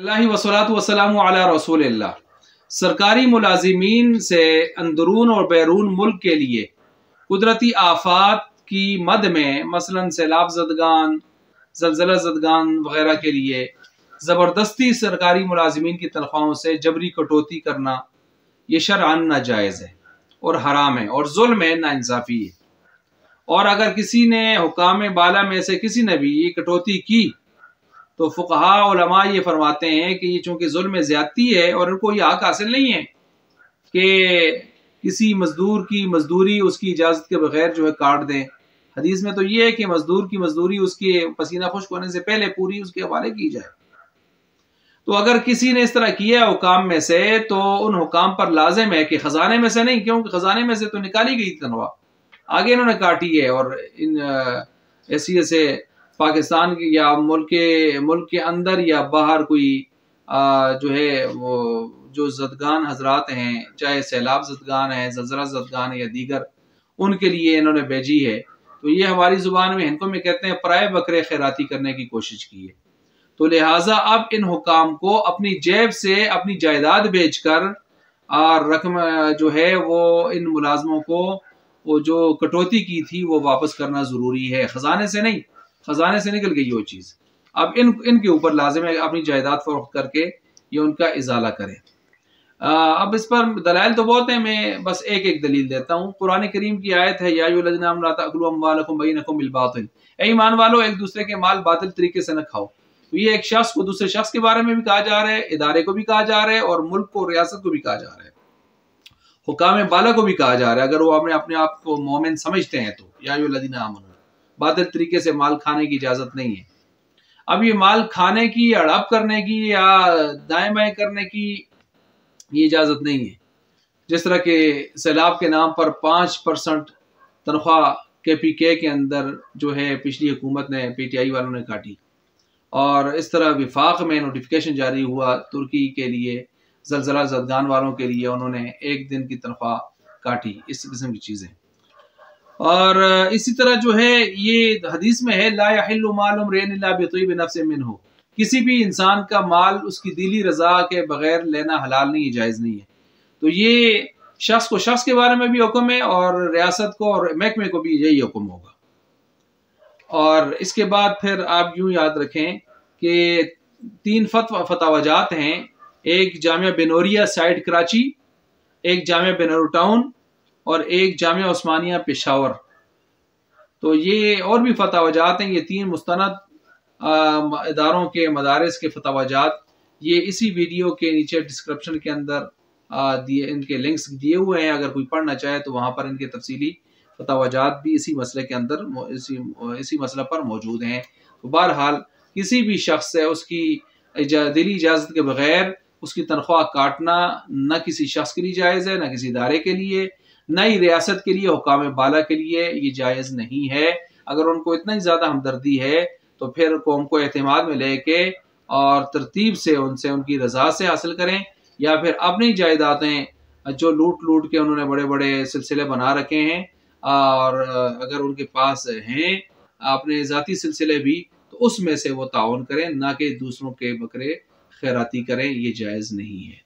اللہ वस्सलातु वस्सलामु अला रसूल अल्लाह। सरकारी मुलाजिमीन से अंदरून और बैरून मुल्क के लिए कुदरती आफात की मद में मसलन सैलाब ज़दगान, ज़लज़ला ज़दगान वगैरह के लिए ज़बरदस्ती सरकारी मुलाजिमीन की तनख्वाहों से जबरी कटौती करना ये शरअन नाजायज़ है और हराम है और जुल्म है, नाइंसाफ़ी है। और अगर किसी ने हुकाम बाला में से किसी ने भी ये कटौती की तो फुक़हा उलमा ये फरमाते हैं कि ये चूँकि जुल्म ज़्यादती है और इनको ये हक हासिल नहीं है कि किसी मजदूर की मजदूरी उसकी इजाज़त के बगैर जो है काट दें। हदीस में तो ये है कि मजदूर की मजदूरी उसके पसीना खुश्क होने से पहले पूरी उसके हवाले की जाए। तो अगर किसी ने इस तरह किया हुकाम में से तो उन हुकाम पर लाजिम है कि खजाने में से नहीं, क्योंकि खजाने में से तो निकाली गई तनख्वाह आगे इन्होंने काटी है। और इन ऐसी से पाकिस्तान की या मुल्क के अंदर या बाहर कोई जो है वो जो ज़दगान हजरात हैं, चाहे सैलाब ज़दगान है, ज़लज़ला ज़दगान है या दीगर, उनके लिए इन्होंने भेजी है। तो ये हमारी ज़ुबान में हिंदकों में कहते हैं पराए बकरे खैराती करने की कोशिश की है। तो लिहाजा अब इन हुकाम को अपनी जेब से अपनी जायदाद बेचकर और रकम जो है वो इन मुलाजमों को वो जो कटौती की थी वो वापस करना ज़रूरी है, ख़जाने से नहीं। खजाने से निकल गई वो चीज़, अब इनके ऊपर लाजिम है अपनी जायदाद फरोख्त करके ये उनका इजाला करें। अब इस पर दलाइल तो बहुत हैं, मैं बस एक एक दलील देता हूँ। कुरान करीम की आयत है या अय्युहल्लज़ीना आमनू ला ताकुलू अम्वालकुम बैनकुम बिल बातिल, ऐ ईमान वालों एक दूसरे के माल बातिल तरीके से न खाओ। तो ये एक शख्स को दूसरे शख्स के बारे में भी कहा जा रहा है, इदारे को भी कहा जा रहा है और मुल्क को रियासत को भी कहा जा रहा है, हुकाम बाला को भी कहा जा रहा है। अगर वो अपने आप को मोमिन समझते हैं तो या अय्युहल्लज़ीना आमनू, बातिल तरीके से माल खाने की इजाजत नहीं है। अब ये माल खाने की, हड़प करने की या दाएं बाएं करने की ये इजाजत नहीं है। जिस तरह के सैलाब के नाम पर 5% तनख्वाह KPK के अंदर जो है पिछली हुकूमत ने, PTI वालों ने काटी, और इस तरह विफाक में नोटिफिकेशन जारी हुआ तुर्की के लिए ज़लज़ला ज़दगान वालों के लिए उन्होंने एक दिन की तनख्वाह काटी, इस किस्म की चीज़ें। और इसी तरह जो है ये हदीस में है ला यहिल्लु मालु इम्रिइन इल्ला बितिय्यिबि नफ्सिन मिन्हु, किसी भी इंसान का माल उसकी दिली रजा के बगैर लेना हलाल नहीं, जायज़ नहीं है। तो ये शख्स के बारे में भी हुक्म है और रियासत को और महकमे को भी यही हुक्म होगा। और इसके बाद फिर आप यूँ याद रखें कि 3 फतवाजात हैं, एक जामिया बेनोरिया साइड कराची, एक जामिया बेनोर टाउन और एक जामिया उस्मानिया पेशावर। तो ये और भी फतवाजात हैं, ये 3 मुस्तनद इदारों के मदारिस के फतवाजात ये इसी वीडियो के नीचे डिस्क्रिप्शन के अंदर दिए, इनके लिंक्स दिए हुए हैं। अगर कोई पढ़ना चाहे तो वहाँ पर इनके तफसीली फतवाजात भी इसी मसले के अंदर इसी मसले पर मौजूद हैं। तो बहरहाल किसी भी शख्स से उसकी दिली इजाज़त के बगैर उसकी तनख्वाह काटना न किसी शख्स के लिए जायज़ है, न किसी इदारे के लिए, न ही रियासत के लिए, हुकाम बाला के लिए ये जायज़ नहीं है। अगर उनको इतना ही ज़्यादा हमदर्दी है तो फिर कौम को एतमाद में लेके और तरतीब से उनसे उनकी रज़ा से हासिल करें, या फिर अपनी जायदादें जो लूट के उन्होंने बड़े बड़े सिलसिले बना रखे हैं और अगर उनके पास हैं अपने ज़ाती सिलसिले भी, तो उसमें से वो ताउन करें, ना कि दूसरों के बकरे खैराती करें, ये जायज़ नहीं है।